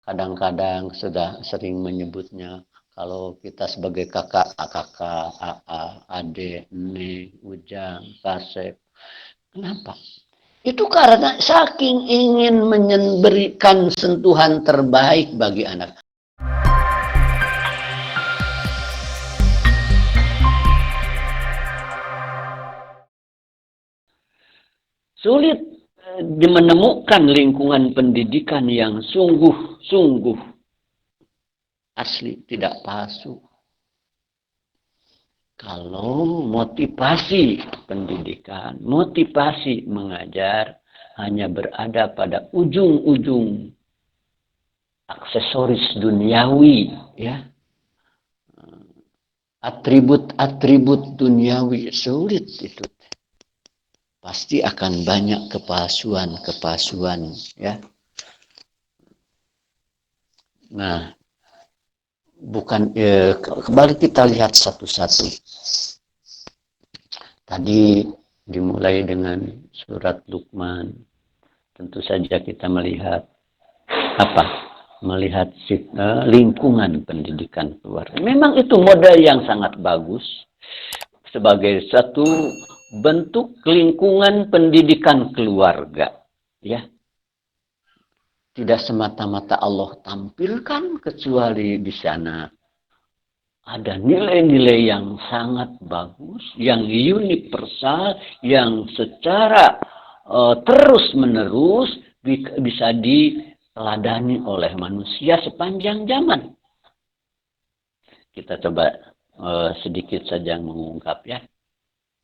kadang-kadang sudah sering menyebutnya kalau kita sebagai kakak, adik, nek, ujang, kasep. Kenapa? Itu karena saking ingin memberikan sentuhan terbaik bagi anak. Sulit menemukan lingkungan pendidikan yang sungguh-sungguh asli, tidak palsu. Kalau motivasi pendidikan, motivasi mengajar hanya berada pada ujung-ujung aksesoris duniawi, ya, atribut-atribut duniawi, sulit itu. Pasti akan banyak kepalsuan, ya. Nah, kembali kita lihat satu-satu. Tadi dimulai dengan surat Luqman. Tentu saja kita melihat apa? Melihat lingkungan pendidikan keluarga. Memang itu model yang sangat bagus sebagai satu bentuk lingkungan pendidikan keluarga, ya. Tidak semata-mata Allah tampilkan, kecuali di sana ada nilai-nilai yang sangat bagus, yang universal, yang secara terus-menerus bisa diteladani oleh manusia sepanjang zaman. Kita coba sedikit saja mengungkap, ya.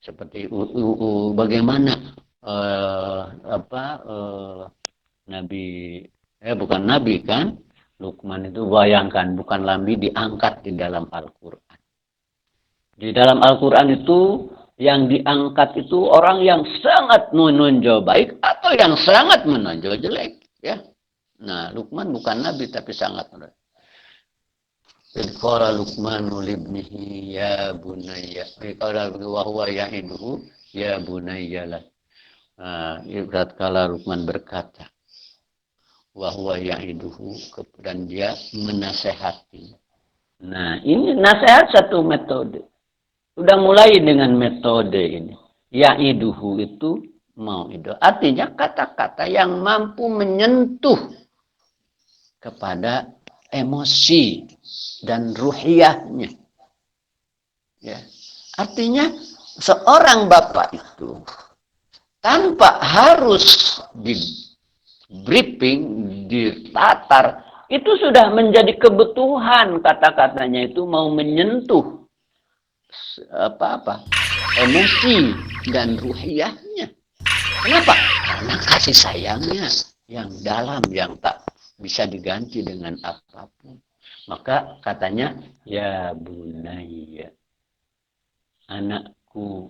Seperti bagaimana Nabi, bukan Nabi kan, Luqman itu, bayangkan, bukan Nabi, diangkat di dalam Al-Quran. Di dalam Al-Quran itu yang diangkat itu orang yang sangat menonjol baik atau yang sangat menonjol jelek, ya. Nah, Luqman bukan Nabi tapi sangat menonjol. Qala Luqmanu libnihi ya bunayya, qala wa huwa ya'iduhu ya bunayya la. Ibarat kala Luqman berkata, wa huwa ya'iduhu, dan dia menasehati. Nah, ini nasihat satu metode. Sudah mulai dengan metode ini. Ya'iduhu itu mau'iduh. Artinya kata-kata yang mampu menyentuh kepada emosi dan ruhiyahnya. Ya. Artinya seorang bapak itu tanpa harus di briefing, ditatar, itu sudah menjadi kebutuhan, kata-katanya itu mau menyentuh emosi dan ruhiyahnya. Kenapa? Karena kasih sayangnya yang dalam, yang tak bisa diganti dengan apapun. Maka katanya, ya bunayya, anakku.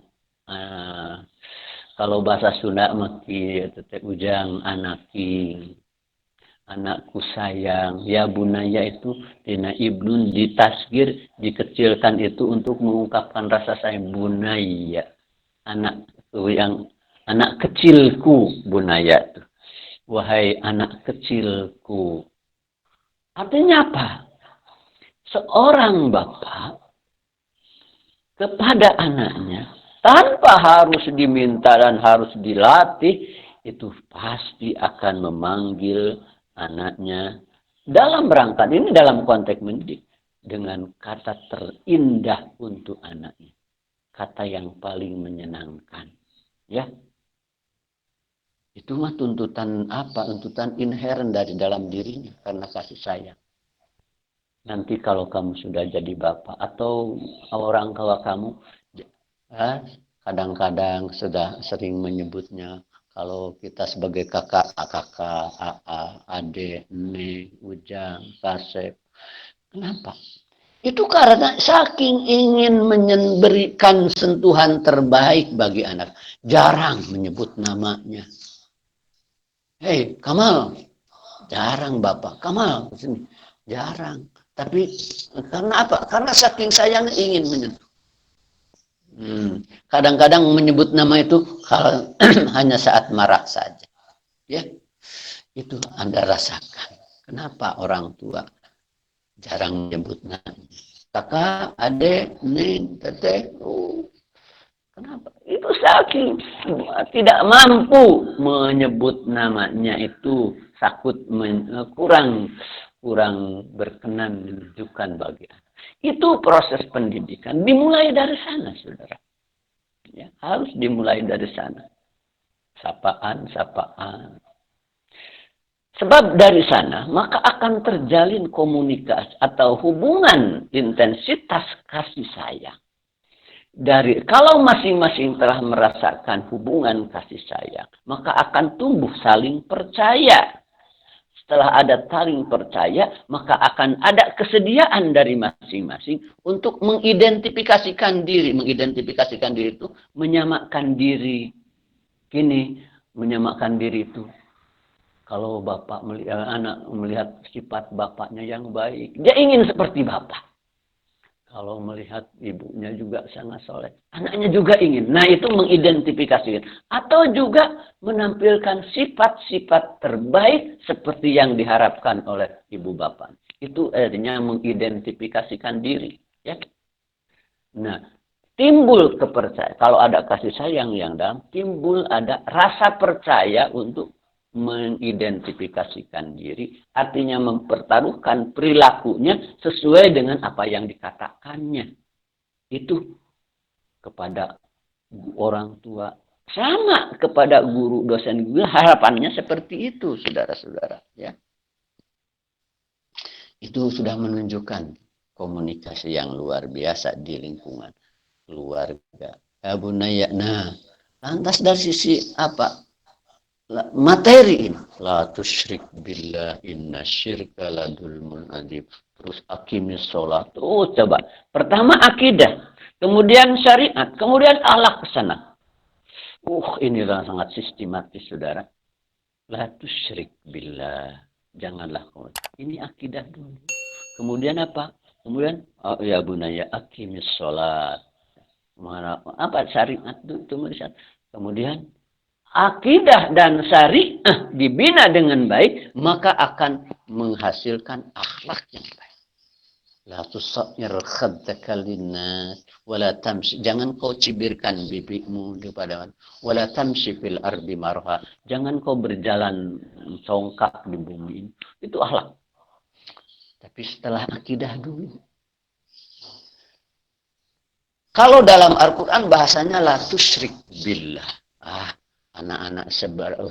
Kalau bahasa Sunda maki ujang anakku sayang. Ya bunaya itu dina ibnun ditasgir, dikecilkan itu untuk mengungkapkan rasa sayang. Bunaya, anakku, yang anak kecilku, bunaya itu. Wahai anak kecilku. Artinya apa? Seorang bapak kepada anaknya tanpa harus diminta dan harus dilatih, itu pasti akan memanggil anaknya dalam rangka ini, dalam konteks mendidik, dengan kata terindah untuk anaknya, kata yang paling menyenangkan, ya. Itu mah tuntutan apa? Tuntutan inheren dari dalam dirinya karena kasih sayang. Nanti kalau kamu sudah jadi bapak atau orang tua kamu, kadang-kadang sudah sering menyebutnya kalau kita sebagai kakak, adik, nek, ujang, kasep. Kenapa? Itu karena saking ingin memberikan sentuhan terbaik bagi anak, jarang menyebut namanya. Hei, Kamal, jarang bapak. Kamal, kesini, jarang. Tapi karena apa? Karena saking sayang ingin menyentuh. Kadang-kadang menyebut nama itu kalau hanya saat marah saja. Ya, itu Anda rasakan. Kenapa orang tua jarang menyebut nama? Kakak, adik, neng, teteh. Oh, kenapa? Itu saking tidak mampu menyebut namanya itu sakut kurang berkenan menunjukkan bagi anak. Itu proses pendidikan dimulai dari sana, saudara. Ya, harus dimulai dari sana. Sapaan. Sebab dari sana maka akan terjalin komunikasi atau hubungan intensitas kasih sayang. Kalau masing-masing telah merasakan hubungan kasih sayang, maka akan tumbuh saling percaya. Setelah ada saling percaya, maka akan ada kesediaan dari masing-masing untuk mengidentifikasikan diri. Mengidentifikasikan diri itu menyamakan diri. Gini, menyamakan diri itu. Kalau anak melihat sifat bapaknya yang baik, dia ingin seperti bapak. Kalau melihat ibunya juga sangat soleh, anaknya juga ingin. Nah, itu mengidentifikasikan. Atau juga menampilkan sifat-sifat terbaik seperti yang diharapkan oleh ibu bapak. Itu artinya mengidentifikasikan diri. Ya. Nah, timbul kepercayaan. Kalau ada kasih sayang yang dalam, timbul ada rasa percaya untuk mengidentifikasikan diri, artinya mempertaruhkan perilakunya sesuai dengan apa yang dikatakannya. Itu kepada orang tua. Sama kepada guru, dosen juga harapannya seperti itu, saudara-saudara. Ya. Itu sudah menunjukkan komunikasi yang luar biasa di lingkungan keluarga. Ya bunaya. Nah, lantas dari sisi apa? Materi ini la tusyrik billah inna syirka la dzulmun adzim. Terus akimis sholat. Oh, coba. Pertama akidah, kemudian syariat, kemudian akhlak kesana. Inilah sangat sistematis, saudara. La tusyrik billah. Janganlah kau. Ini akidah dulu. Kemudian apa? Kemudian ya bunaya akimis sholat. Apa syariat itu? Kemudian akidah dan syariah dibina dengan baik, maka akan menghasilkan akhlak yang baik. La tusayyir khaddaka linnas wala tamshi. Jangan kau cibirkan bibikmu kepada orang. Wala tamshi fil ardi marha. Jangan kau berjalan songkak di bumi. Itu akhlak. Tapi setelah akidah dulu. Kalau dalam Al-Quran bahasanya la tusyrik billah. Anak-anak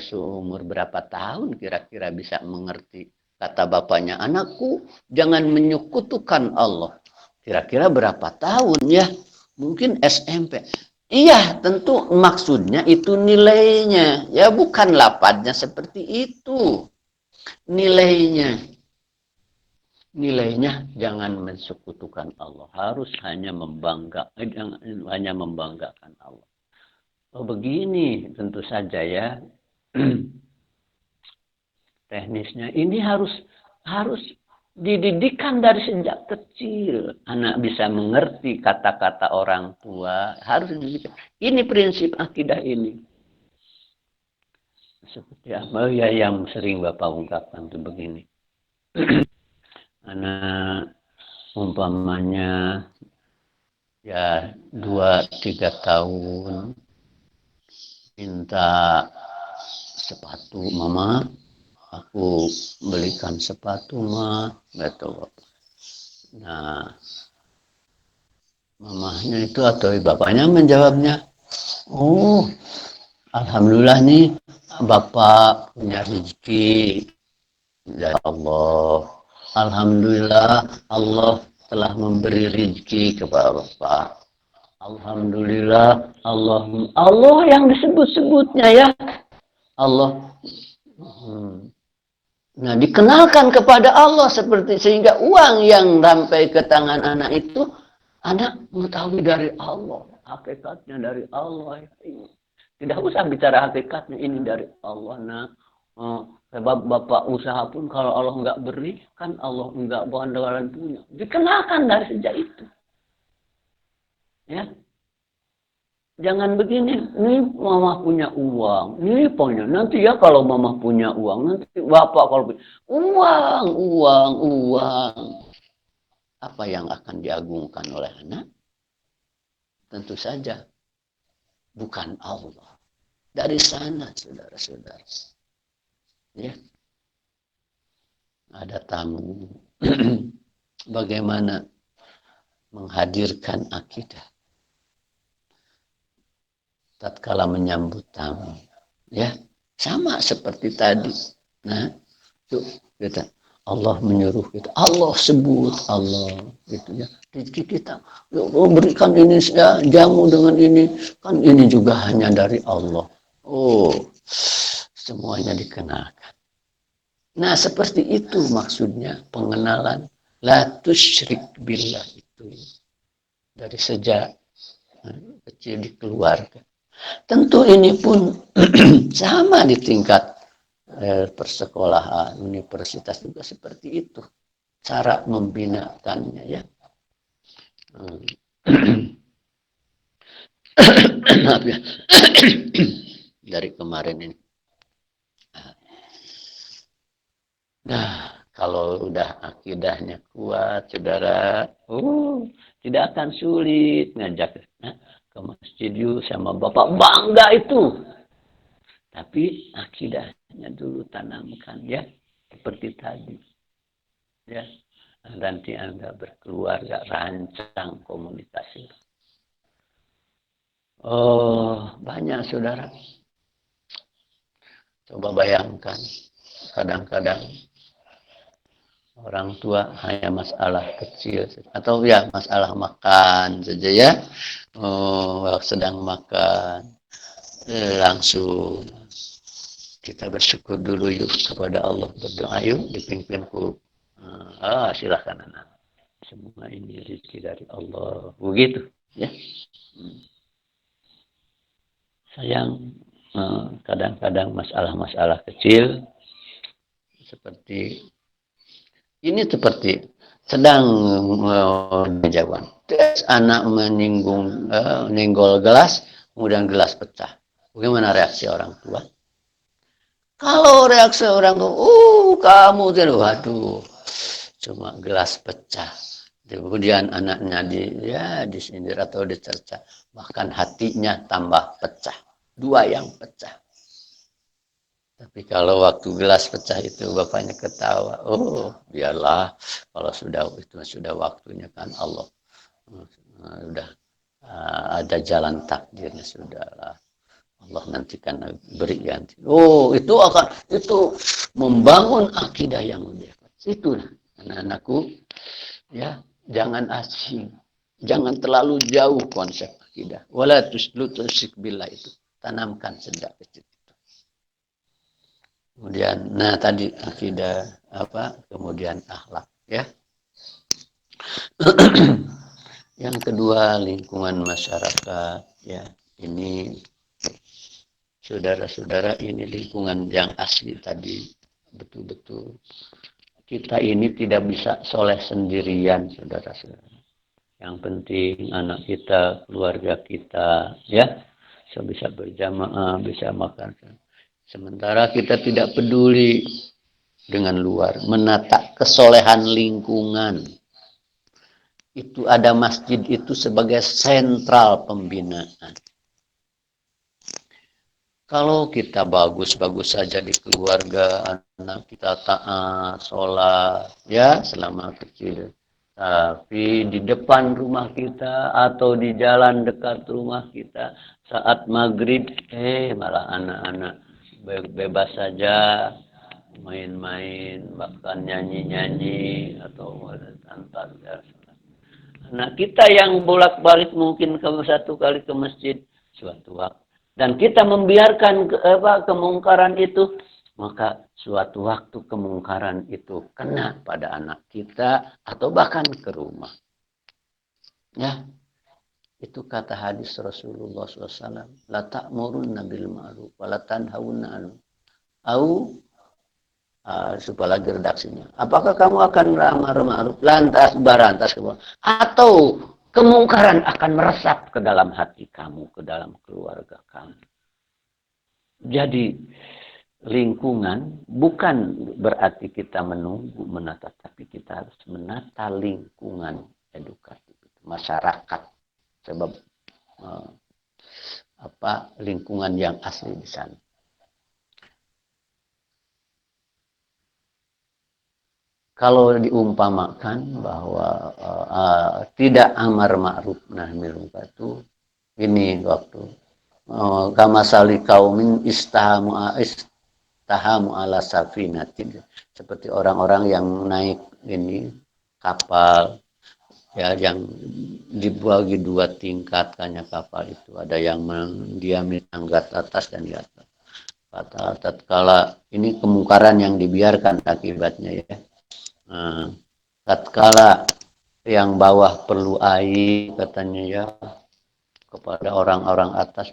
seumur berapa tahun kira-kira bisa mengerti kata bapaknya, anakku jangan menyekutukan Allah. Kira-kira berapa tahun ya? Mungkin SMP. Iya, tentu maksudnya itu nilainya. Ya bukan lapatnya seperti itu. Nilainya jangan mensekutukan Allah. Harus hanya membanggakan Allah. Oh begini, tentu saja ya. Teknisnya ini harus dididikan dari sejak kecil. Anak bisa mengerti kata-kata orang tua, harus dididikan. Ini prinsip akidah ini. Seperti apa ya yang sering Bapak ungkapkan itu begini. Anak umpamanya ya 2-3 tahun minta sepatu, mama aku belikan sepatu mah, gitu. Nah, mamahnya itu atau bapaknya menjawabnya, oh alhamdulillah nih bapak punya rezeki dari Allah. Alhamdulillah Allah telah memberi rezeki kepada bapak. Alhamdulillah Allah yang disebut-sebutnya ya. Allah. Nah, dikenalkan kepada Allah seperti sehingga uang yang sampai ke tangan anak itu anak mengetahui dari Allah, hakikatnya dari Allah. Tidak usah bicara hakikatnya, ini dari Allah. Nah, sebab bapak usaha pun kalau Allah nggak beri, kan Allah nggak bakalan punya. Dikenalkan dari sejak itu. Ya. Jangan begini, ini mama punya uang, ini punya. Nanti ya kalau mama punya uang, nanti bapak kalau uang, uang, uang. Apa yang akan diagungkan oleh anak? Tentu saja bukan Allah. Dari sana, saudara-saudara. Ya, ada tamu. Bagaimana menghadirkan akidah tatkala menyambut tamu, ya sama seperti tadi. Nah, itu kita Allah menyuruh kita, Allah sebut Allah, gitu ya. Kita berikan ini ya, jamu dengan ini, kan ini juga hanya dari Allah. Oh, semuanya dikenalkan. Nah, seperti itu maksudnya pengenalan la tusyrik billah itu dari sejak kecil di keluarga. Tentu ini pun sama di tingkat persekolahan, universitas juga seperti itu. Cara membinakannya ya. Maaf ya. Dari kemarin ini. Nah, kalau udah akidahnya kuat, saudara, tidak akan sulit ngajak ke masjid yuk sama bapak, bangga itu. Tapi akidahnya dulu tanamkan ya, seperti tadi. Ya, nanti Anda berkeluarga, rancang komunitas itu. Oh, banyak saudara. Coba bayangkan, kadang-kadang orang tua hanya masalah kecil atau ya masalah makan saja ya. Oh, sedang makan langsung kita bersyukur dulu yuk kepada Allah, berdoa yuk dipimpinku. Silahkan anak. Semua ini rezeki dari Allah. Begitu ya. Sayang kadang-kadang masalah-masalah kecil seperti ini seperti sedang menjawab. Anak menyinggung, menyenggol gelas, kemudian gelas pecah. Bagaimana reaksi orang tua? Kalau reaksi orang tua, kamu tuh, waduh, cuma gelas pecah. Kemudian anaknya disindir atau dicerca, bahkan hatinya tambah pecah. Dua yang pecah. Tapi kalau waktu gelas pecah itu bapaknya ketawa, biarlah kalau sudah waktunya kan Allah sudah ada jalan takdirnya sudahlah. Allah nanti kan beri ganti. Itu membangun akidah yang lebih kuat. Itu anak-anakku ya, jangan asing. Jangan terlalu jauh konsep akidah. Wala tusyrik billah itu. Tanamkan sejak kecil. Kemudian, tadi akidah kemudian akhlak, ya. Yang kedua lingkungan masyarakat, ya. Ini saudara-saudara, ini lingkungan yang asli tadi, betul-betul. Kita ini tidak bisa soleh sendirian, saudara-saudara. Yang penting anak kita, keluarga kita, ya, bisa berjamaah, bisa makan. Sementara kita tidak peduli dengan luar, menata kesolehan lingkungan. Itu ada masjid itu sebagai sentral pembinaan. Kalau kita bagus-bagus saja di keluarga, anak kita taat, sholat, ya selama kecil. Tapi di depan rumah kita atau di jalan dekat rumah kita, saat maghrib, malah anak-anak bebas saja main-main, bahkan nyanyi-nyanyi atau antar. Nah, kita yang bolak-balik mungkin satu kali ke masjid suatu waktu, dan kita membiarkan kemungkaran itu, maka suatu waktu kemungkaran itu kena pada anak kita atau bahkan ke rumah. Ya. Itu kata hadis Rasulullah SAW. La ta'murunna bil ma'ruf wa la tanhawunna anhu. Supaya lagi redaksinya. Apakah kamu akan melamar ma'ruf lantas barantas atau kemungkaran akan meresap ke dalam hati kamu, ke dalam keluarga kamu. Jadi lingkungan bukan berarti kita menunggu, menata, tapi kita harus menata lingkungan edukatif, masyarakat. Sebab lingkungan yang asli di sana. Kalau diumpamakan bahwa tidak amar ma'ruf nahi munkar itu ini waktu kama sali kaumin istahamu ala safinatin, seperti orang-orang yang naik ini kapal ya, yang dibagi 2 tingkat hanya kapal itu, ada yang mendiami tangga atas dan di atas. Tatkala ini kemungkaran yang dibiarkan akibatnya ya. Tatkala yang bawah perlu air katanya ya, kepada orang-orang atas,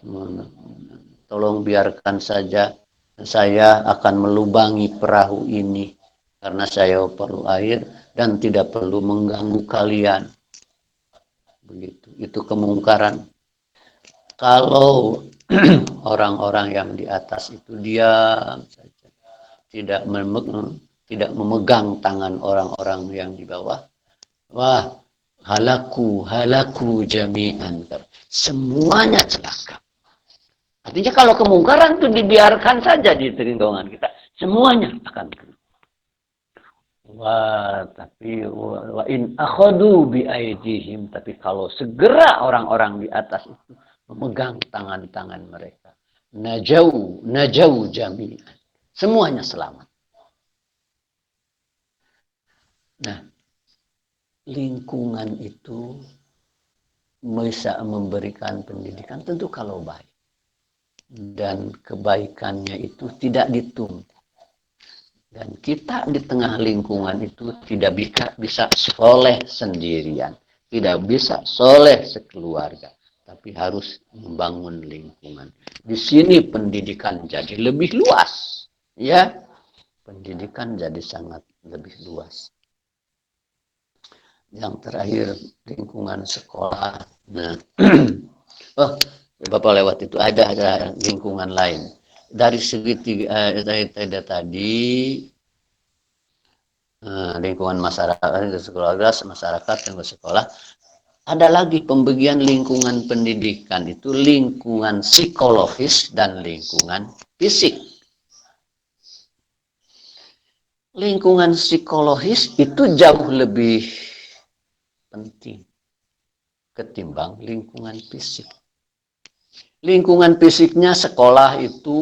tolong biarkan saja, saya akan melubangi perahu ini karena saya perlu air dan tidak perlu mengganggu kalian. Begitu, itu kemungkaran. Kalau orang-orang yang di atas itu diam saja, tidak memegang tangan orang-orang yang di bawah, wah, halaku jami'an, semuanya celaka. Artinya kalau kemungkaran itu dibiarkan saja di lingkungan kita, semuanya akan kena. Tapi wa in akhadu bi aidihim, tapi kalau segera orang-orang di atas itu memegang tangan-tangan mereka, najau jami'an, semuanya selamat. Nah, lingkungan itu bisa memberikan pendidikan tentu kalau baik, dan kebaikannya itu tidak ditunggu. Dan kita di tengah lingkungan itu tidak bisa soleh sendirian, tidak bisa soleh sekeluarga, tapi harus membangun lingkungan. Di sini pendidikan jadi lebih luas, ya, pendidikan jadi sangat lebih luas. Yang terakhir lingkungan sekolah. Nah, Bapak lewat itu ada lingkungan lain. Dari segi tadi lingkungan masyarakat, masyarakat dan sekolah, ada lagi pembagian lingkungan pendidikan itu lingkungan psikologis dan lingkungan fisik. Lingkungan psikologis itu jauh lebih penting ketimbang lingkungan fisik. Lingkungan fisiknya sekolah itu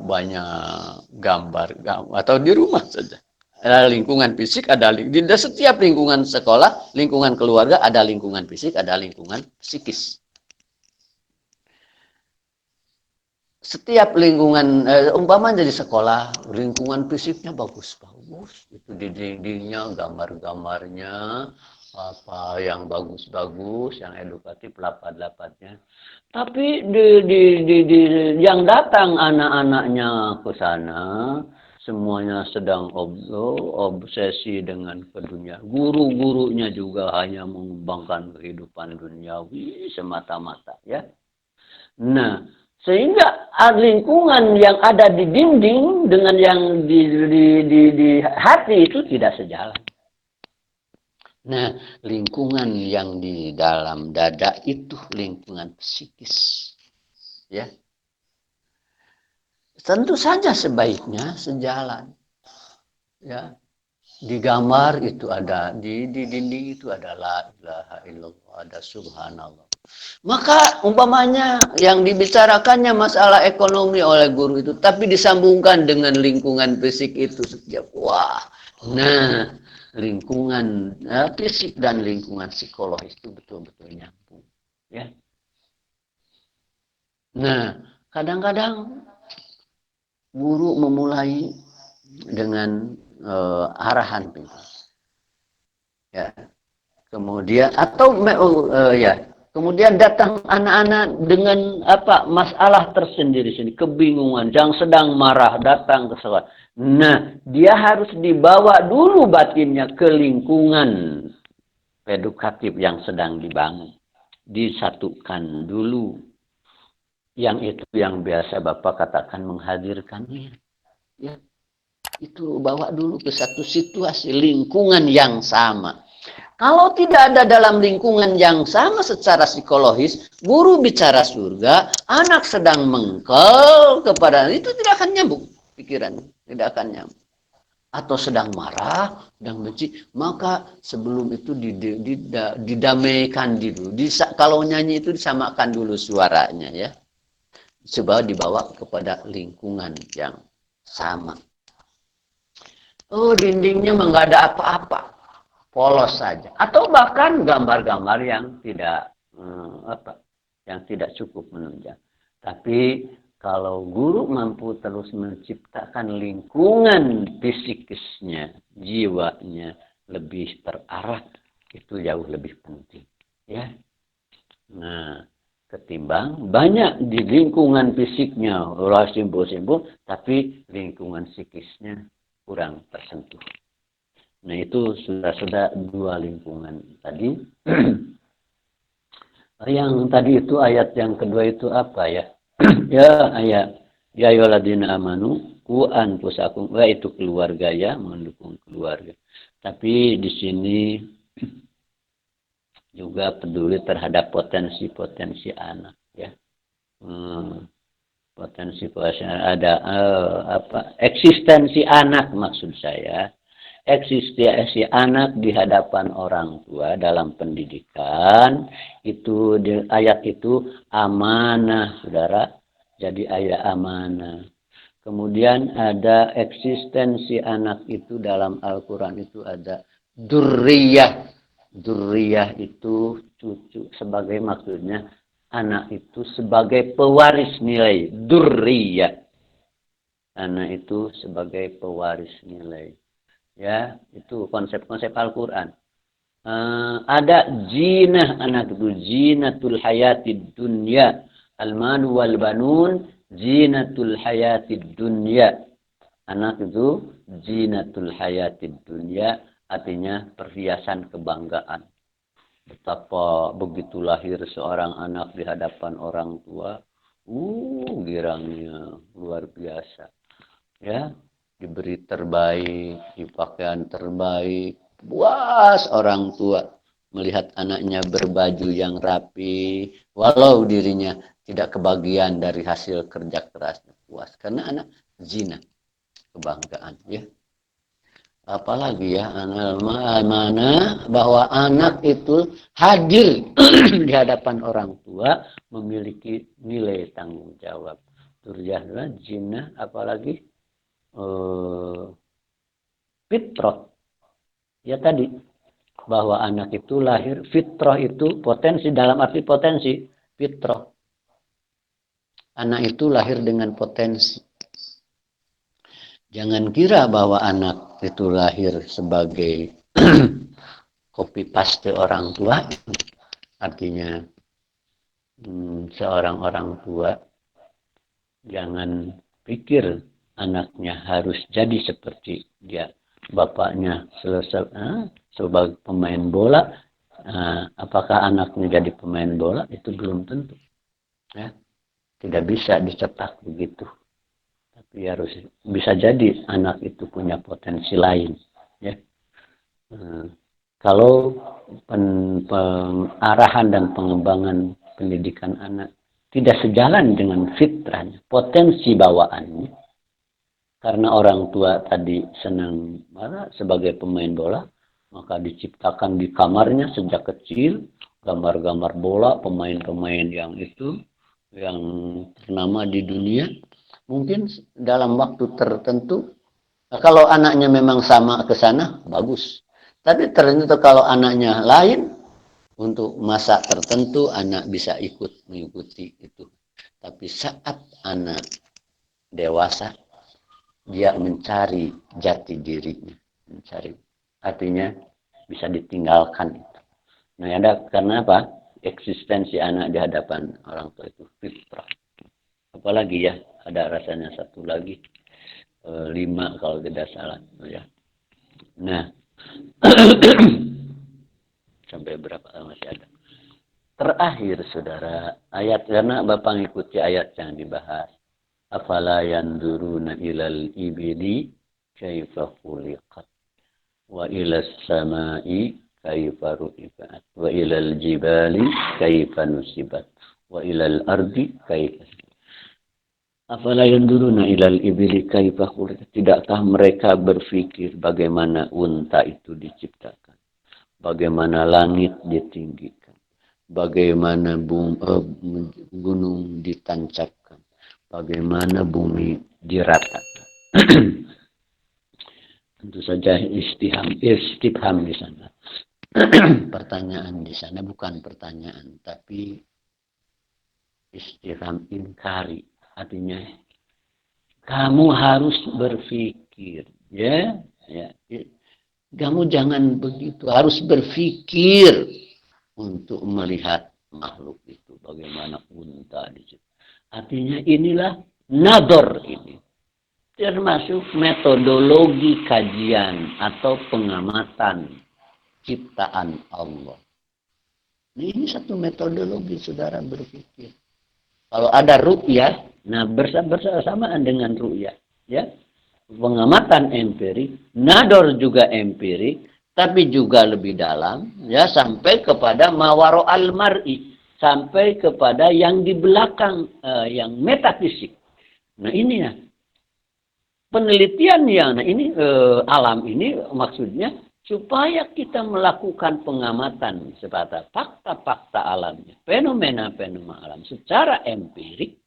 banyak gambar atau di rumah saja. Ada lingkungan fisik, ada di setiap lingkungan sekolah, lingkungan keluarga, ada lingkungan fisik, ada lingkungan psikis. Setiap lingkungan, umpama jadi sekolah, lingkungan fisiknya bagus-bagus, itu di dindingnya, gambar-gambarnya, apa yang bagus-bagus, yang edukatif, lapat-lapatnya. Tapi yang datang anak-anaknya ke sana, semuanya sedang obsesi dengan dunia. Guru-gurunya juga hanya mengembangkan kehidupan duniawi semata-mata, ya. Nah, sehingga lingkungan yang ada di dinding dengan yang di hati itu tidak sejalan. Nah, lingkungan yang di dalam dada itu lingkungan psikis. Ya. Tentu saja sebaiknya sejalan. Ya. Di gambar itu ada, di dinding itu ada la ilaha illallah, ada subhanallah. Maka umpamanya yang dibicarakannya masalah ekonomi oleh guru itu, tapi disambungkan dengan lingkungan fisik itu setiap, wah, nah, lingkungan fisik dan lingkungan psikologis itu betul-betul nyambung, ya. Nah, kadang-kadang guru memulai dengan arahan, ya. Kemudian atau ya, kemudian datang anak-anak dengan masalah tersendiri sendiri, kebingungan, yang sedang marah datang ke sekolah. Nah, dia harus dibawa dulu batinnya ke lingkungan edukatif yang sedang dibangun. disatukan dulu. Yang itu yang biasa Bapak katakan menghadirkannya. Ya, itu bawa dulu ke satu situasi lingkungan yang sama. Kalau tidak ada dalam lingkungan yang sama secara psikologis, guru bicara surga, anak sedang mengkel kepada itu tidak akan nyambung pikiran, tidak akan nyambung. Atau sedang marah, sedang benci, maka sebelum itu didamaikan dulu. Kalau nyanyi itu disamakan dulu suaranya ya. Coba dibawa kepada lingkungan yang sama. Oh, dindingnya nggak ada apa-apa, polos saja. Atau bahkan gambar-gambar yang tidak yang tidak cukup menunjang. Tapi kalau guru mampu terus menciptakan lingkungan psikisnya, jiwanya lebih terarah, itu jauh lebih penting. Ya. Nah, ketimbang banyak di lingkungan fisiknya orang simpul-simpul, tapi lingkungan psikisnya kurang tersentuh. Nah, itu sudah dua lingkungan tadi. Yang tadi itu ayat yang kedua itu apa ya? Ya ayat ya ayyuhalladzina amanu qu anfusakum, itu keluarga ya, mendukung keluarga. Tapi di sini juga peduli terhadap potensi-potensi anak ya. Potensi ada eksistensi anak maksud saya. Eksistensi anak di hadapan orang tua dalam pendidikan itu di ayat itu amanah, saudara. Jadi ayat amanah. Kemudian ada eksistensi anak itu dalam Al-Quran itu ada durriyah. Durriyah itu cucu, sebagai maksudnya anak itu sebagai pewaris nilai. Durriyah. Anak itu sebagai pewaris nilai. Ya, itu konsep-konsep Al-Quran. Ada jinah anak itu, zinatul hayatid dunya, al-malu wal banun, zinatul hayatid dunya. Anak itu zinatul hayatid dunya, artinya perhiasan kebanggaan. Betapa begitu lahir seorang anak di hadapan orang tua, girangnya luar biasa. Ya, diberi terbaik, di pakaian terbaik, puas orang tua melihat anaknya berbaju yang rapi, walau dirinya tidak kebagian dari hasil kerja kerasnya, puas karena anak zina, kebanggaan ya. Apalagi ya, mana bahwa anak itu hadir di hadapan orang tua memiliki nilai tanggung jawab. Turjahlah zina, apalagi fitrah ya tadi bahwa anak itu lahir fitrah itu potensi dalam arti potensi fitrah anak itu lahir dengan potensi. Jangan kira bahwa anak itu lahir sebagai copy paste orang tua, artinya seorang orang tua jangan pikir anaknya harus jadi seperti dia bapaknya sebagai pemain bola. Apakah anaknya jadi pemain bola? Itu belum tentu ya. Tidak bisa dicetak begitu, tapi harus bisa jadi anak itu punya potensi lain ya. Kalau pengarahan dan pengembangan pendidikan anak tidak sejalan dengan fitrahnya, potensi bawaannya, karena orang tua tadi senang sebagai pemain bola, maka diciptakan di kamarnya sejak kecil gambar-gambar bola, pemain-pemain yang itu yang ternama di dunia. Mungkin dalam waktu tertentu, kalau anaknya memang sama ke sana, bagus. Tapi ternyata kalau anaknya lain, untuk masa tertentu anak bisa ikut mengikuti itu. Tapi saat anak dewasa, dia mencari jati dirinya, artinya bisa ditinggalkan. Nah, ada karena apa? Eksistensi anak di hadapan orang tua itu fitrah. Apalagi ya, ada rasanya satu lagi 5 kalau tidak salah ya. Nah, sampai berapa masih ada? terakhir saudara, ayat karena Bapak ngikuti ayat yang dibahas. Afala yanduruna ilal ibili kaifa khuliqat wa ilas samai kaifa ru'ifat wa ilal jibali kaifa nusibat wa ilal ardi kaifa. Afala yanduruna ilal ibili kaifa khuliqat. Tidakkah mereka berpikir bagaimana unta itu diciptakan? Bagaimana langit ditinggikan? Bagaimana gunung ditancapkan, bagaimana bumi diratakan. Tentu saja istifham di sana. Pertanyaan di sana bukan pertanyaan, tapi istifham inkari. Artinya kamu harus berpikir, ya. Kamu jangan begitu, harus berpikir untuk melihat makhluk itu bagaimana unta di situ. Artinya inilah nador ini. Termasuk metodologi kajian atau pengamatan ciptaan Allah. Ini satu metodologi saudara berpikir. Kalau ada ru'yah, nah bersamaan dengan ru'yah, ya. Pengamatan empirik, nador juga empirik, tapi juga lebih dalam, ya, sampai kepada mawaro al-mar'i, sampai kepada yang di belakang, yang metafisik. Nah ini ya, penelitian yang, nah ini alam ini maksudnya supaya kita melakukan pengamatan sebatas fakta-fakta alamnya, fenomena-fenomena alam secara empirik.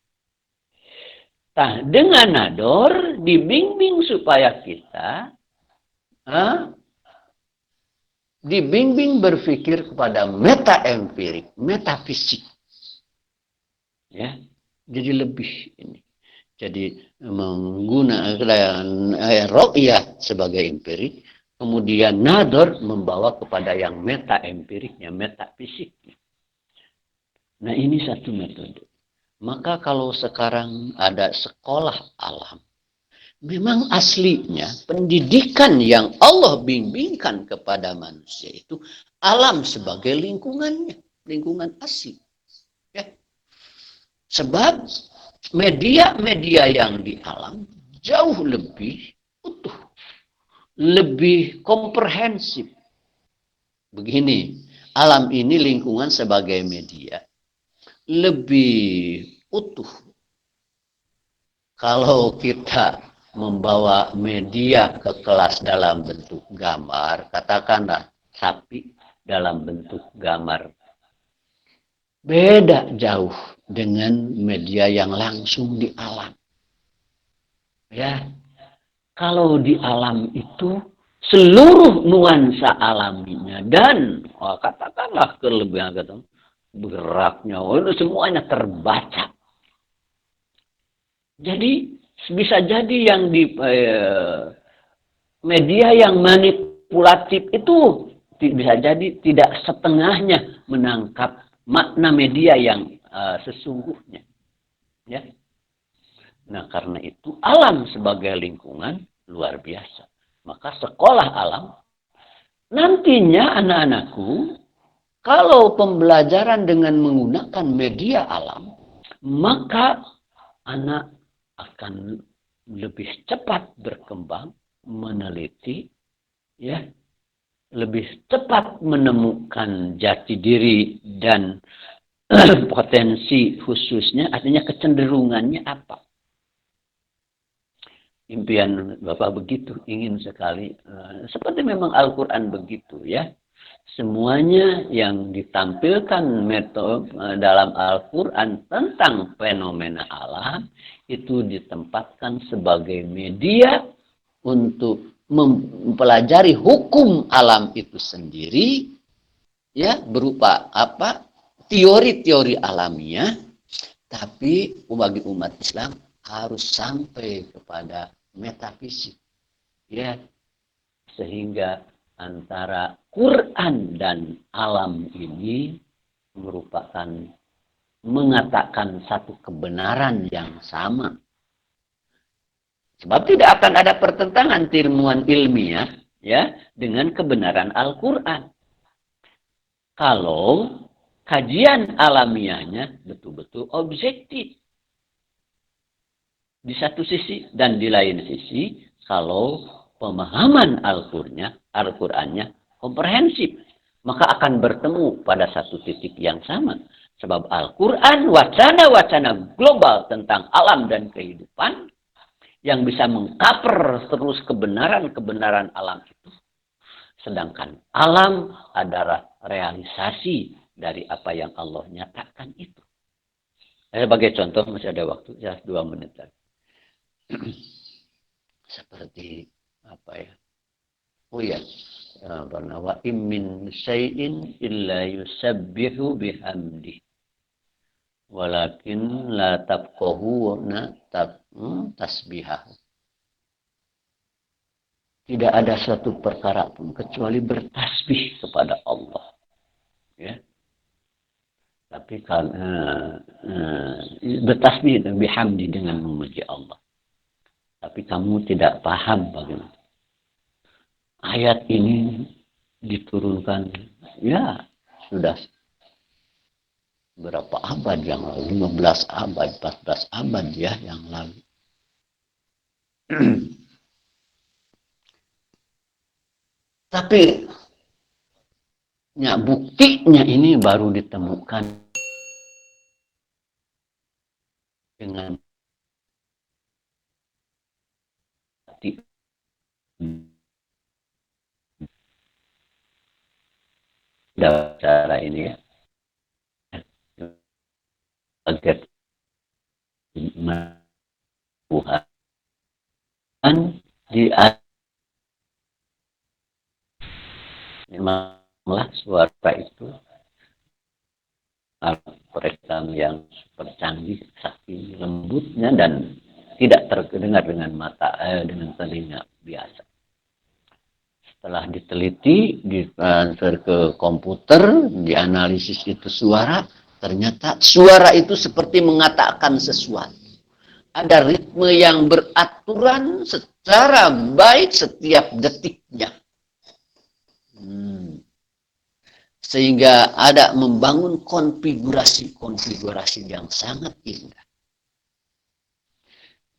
Nah, dengan nador dibimbing supaya kita dibimbing berpikir kepada meta empirik, metafisik. Ya, jadi lebih ini. Jadi menggunakan ru'yah sebagai empirik, kemudian nador membawa kepada yang meta empiriknya, metafisiknya. Nah, ini satu metode. Maka kalau sekarang ada sekolah alam, memang aslinya pendidikan yang Allah bimbingkan kepada manusia itu alam sebagai lingkungannya, lingkungan asli. Ya. Sebab media-media yang di alam jauh lebih utuh, lebih komprehensif. Begini, alam ini lingkungan sebagai media lebih utuh. Kalau kita membawa media ke kelas dalam bentuk gambar, katakanlah sapi dalam bentuk gambar, beda jauh dengan media yang langsung di alam. Ya, kalau di alam itu seluruh nuansa alaminya dan katakanlah kelebihan geraknya, itu semuanya terbaca. Jadi bisa jadi yang di media yang manipulatif itu bisa jadi tidak setengahnya menangkap makna media yang sesungguhnya. Ya. Nah, karena itu alam sebagai lingkungan luar biasa. Maka sekolah alam nantinya anak-anakku, kalau pembelajaran dengan menggunakan media alam, maka anak akan lebih cepat berkembang, meneliti, ya, lebih cepat menemukan jati diri dan potensi khususnya, artinya kecenderungannya apa. Impian Bapak begitu, ingin sekali, seperti memang Al-Quran begitu, ya. Semuanya yang ditampilkan metode dalam Al-Quran tentang fenomena alam itu ditempatkan sebagai media untuk mempelajari hukum alam itu sendiri, ya, berupa apa? Teori-teori alamiah, tapi bagi umat Islam harus sampai kepada metafisik, ya, sehingga antara Quran dan alam ini merupakan mengatakan satu kebenaran yang sama. Sebab tidak akan ada pertentangan ilmuwan ilmiah, ya, dengan kebenaran Al-Quran. Kalau kajian alamiahnya betul-betul objektif. Di satu sisi dan di lain sisi, kalau pemahaman Al-Qur'annya komprehensif, maka akan bertemu pada satu titik yang sama. Sebab Al-Quran wacana-wacana global tentang alam dan kehidupan yang bisa mengcover terus kebenaran-kebenaran alam itu. Sedangkan alam adalah realisasi dari apa yang Allah nyatakan itu. Sebagai contoh, masih ada waktu, ya 2 menit lagi. Seperti apa ya? Oh ya, wa min syai'in illa yusabbihu bihamdi. Walakin la tabqahuna tasbihahu. Tidak ada satu perkara pun kecuali bertasbih kepada Allah. Ya. Tapi kalau bertasbih bihamdi dengan memuji Allah. Tapi kamu tidak paham bagaimana. Ayat ini diturunkan, ya sudah berapa abad yang lalu, 15 abad, 14 abad ya yang lalu. Tapi ya, buktinya ini baru ditemukan dengan cara ini ya. Agar Tuhan di memanglah suara itu perekam yang super canggih, saking lembutnya dan tidak terdengar dengan mata dengan telinga biasa. Setelah diteliti, ditransfer ke komputer, dianalisis itu suara, ternyata suara itu seperti mengatakan sesuatu. Ada ritme yang beraturan secara baik setiap detiknya. Sehingga ada membangun konfigurasi-konfigurasi yang sangat indah.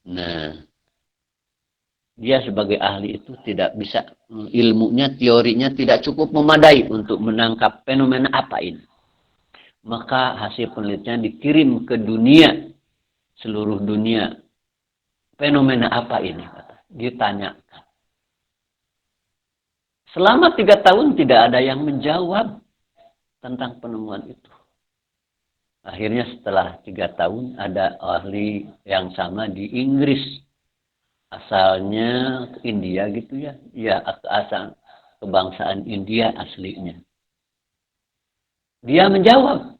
Nah, dia sebagai ahli itu tidak bisa, ilmunya, teorinya tidak cukup memadai untuk menangkap fenomena apa ini. Maka hasil penelitian dikirim ke dunia, seluruh dunia. Fenomena apa ini? Ditanyakan. Selama 3 tahun tidak ada yang menjawab tentang penemuan itu. Akhirnya setelah 3 tahun ada ahli yang sama di Inggris. Asalnya India gitu ya. Ya, asal kebangsaan India aslinya. Dia menjawab.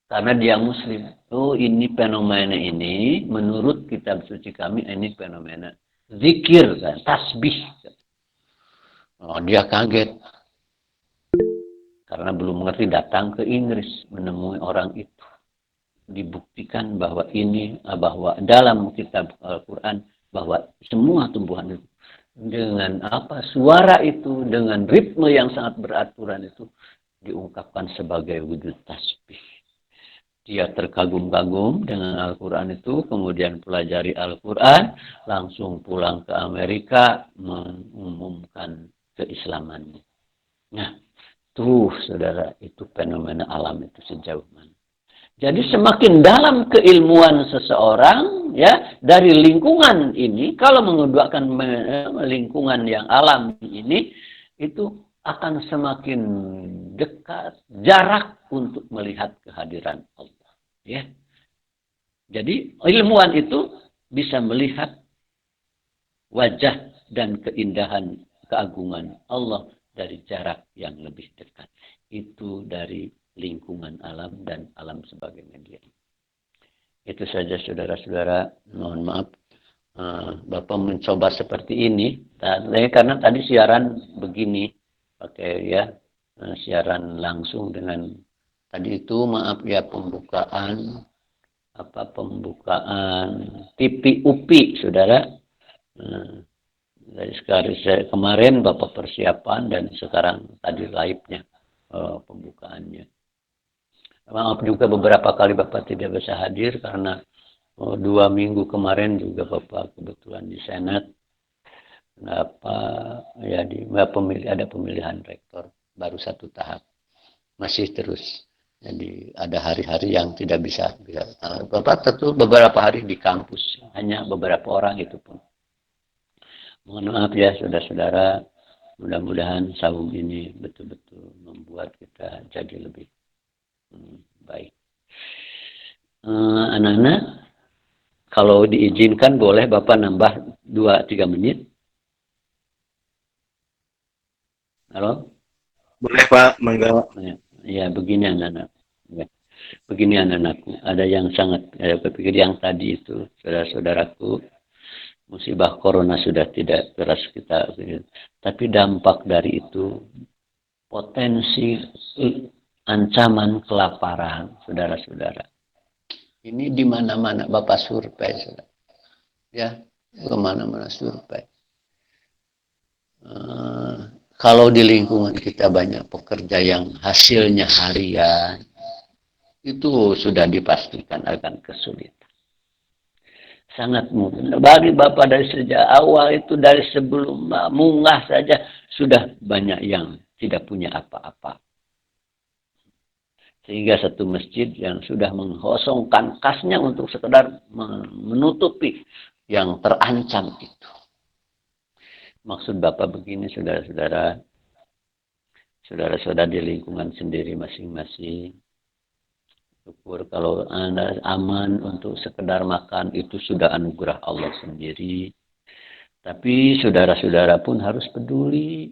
Karena dia muslim. Oh, ini fenomena ini menurut kitab suci kami ini fenomena zikir kan, tasbih. Oh, dia kaget. Karena belum mengerti, datang ke Inggris menemui orang itu. Dibuktikan bahwa ini, bahwa dalam kitab Al-Quran, bahwa semua tumbuhan itu dengan apa suara itu, dengan ritme yang sangat beraturan itu diungkapkan sebagai wujud tasbih. Dia terkagum-kagum dengan Al-Quran itu, kemudian pelajari Al-Quran, langsung pulang ke Amerika mengumumkan keislamannya. Nah, tuh saudara, itu fenomena alam itu sejauh mana. Jadi semakin dalam keilmuan seseorang ya dari lingkungan ini, kalau menggunakan lingkungan yang alam ini, itu akan semakin dekat jarak untuk melihat kehadiran Allah. Ya, jadi ilmuwan itu bisa melihat wajah dan keindahan keagungan Allah dari jarak yang lebih dekat. Itu dari lingkungan alam dan alam sebagai media. Itu saja saudara-saudara. Mohon maaf, Bapak mencoba seperti ini. Karena tadi siaran begini, pakai ya siaran langsung dengan tadi itu maaf ya pembukaan TV UPI saudara. Dari kemarin Bapak persiapan dan sekarang tadi live-nya pembukaannya. Maaf juga beberapa kali Bapak tidak bisa hadir karena 2 minggu kemarin juga Bapak kebetulan di Senat. Kenapa ya ada pemilihan rektor baru 1 tahap, masih terus. Jadi ada hari-hari yang tidak bisa. Bapak tentu beberapa hari di kampus, hanya beberapa orang itu pun. Mohon maaf ya saudara-saudara, mudah-mudahan saum ini betul-betul membuat kita jadi lebih baik. Anak-anak, kalau diizinkan boleh Bapak nambah 2-3 menit. Halo? Boleh Pak, mangga. Ya, begini anak-anak. Ya. Begini anak-anakku, ada yang sangat berpikir yang tadi itu, saudara-saudaraku, musibah corona sudah tidak keras kita, tapi dampak dari itu potensi ancaman kelaparan, saudara-saudara. Ini di mana-mana Bapak survei, saudara. Ya, kemana-mana survei. Kalau di lingkungan kita banyak pekerja yang hasilnya harian, itu sudah dipastikan akan kesulitan. Sangat mungkin. Bagi Bapak dari sejak awal itu, dari sebelum munggah saja, sudah banyak yang tidak punya apa-apa. Sehingga satu masjid yang sudah mengosongkan kasnya untuk sekedar menutupi yang terancam itu. Maksud Bapak begini, saudara-saudara, saudara-saudara di lingkungan sendiri masing-masing, syukur kalau Anda aman untuk sekedar makan, itu sudah anugerah Allah sendiri. Tapi saudara-saudara pun harus peduli.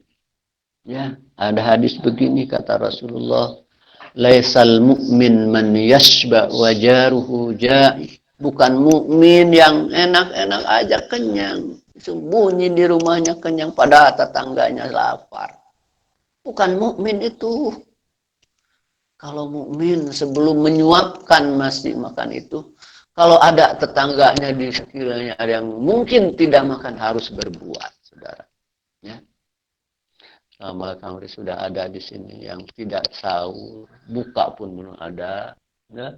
Ya, ada hadis begini kata Rasulullah, laisal mu'min man yashba wa jaruhu ja'i. Bukan mukmin yang enak-enak aja kenyang, sembunyi di rumahnya kenyang padahal tetangganya lapar. Bukan mukmin itu. Kalau mukmin sebelum menyuapkan masih makan itu, kalau ada tetangganya di sekiranya ada yang mungkin tidak makan, harus berbuat, saudara. Ya. Sama Kamri sudah ada di sini yang tidak sahur, buka pun belum ada. Ya.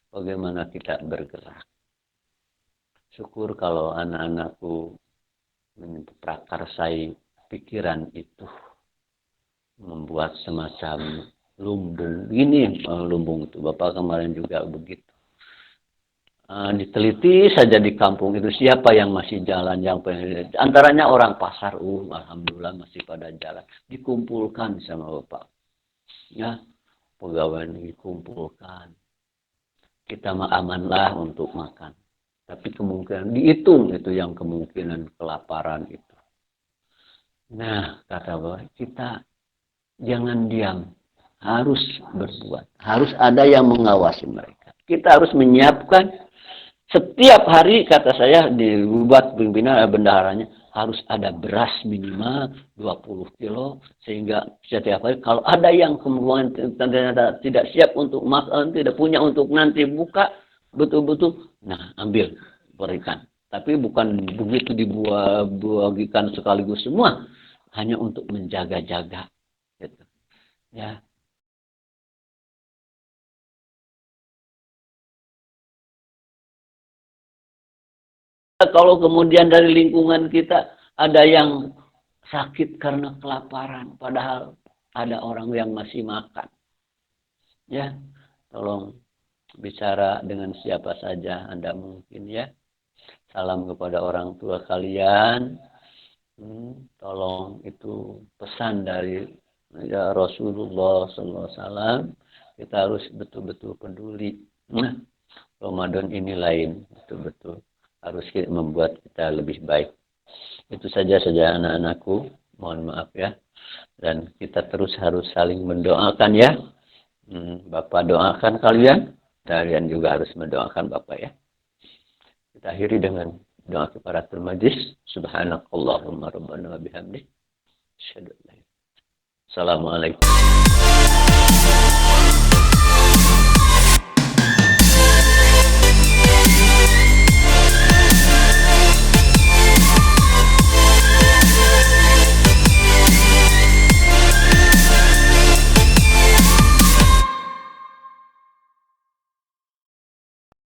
Bagaimana kita bergerak? Syukur kalau anak-anakku memprakarsai pikiran itu, membuat semacam lumbung. Ini lumbung itu Bapak kemarin juga begitu. Diteliti saja di kampung itu siapa yang masih jalan, yang antaranya orang pasar, alhamdulillah masih pada jalan, dikumpulkan sama Bapak. Ya, pegawai dikumpulkan. Kita amanlah untuk makan. Tapi kemungkinan dihitung itu yang kemungkinan kelaparan itu. Nah, kata Bapak, kita jangan diam. Harus berbuat. Harus ada yang mengawasi mereka. Kita harus menyiapkan setiap hari, kata saya, dibuat pimpinan bendaharanya, harus ada beras minimal 20 kilo. Sehingga setiap hari, kalau ada yang kemudian ternyata tidak siap untuk makan, tidak punya untuk nanti buka, betul-betul, nah ambil, berikan. Tapi bukan begitu dibagikan sekaligus semua. Hanya untuk menjaga-jaga. Gitu. Ya. Kalau kemudian dari lingkungan kita ada yang sakit karena kelaparan, padahal ada orang yang masih makan. Ya, tolong bicara dengan siapa saja Anda mungkin ya. Salam kepada orang tua kalian. Tolong itu pesan dari ya Rasulullah SAW. Kita harus betul-betul peduli. Nah, Ramadan ini lain, betul-betul. Harus membuat kita lebih baik. Itu saja anak-anakku. Mohon maaf ya. Dan kita terus harus saling mendoakan ya. Bapak doakan kalian. Kalian juga harus mendoakan Bapak ya. Kita akhiri dengan doa kifaratul majlis. Subhanakallahumma rabbana wa bihamdik. Assalamualaikum.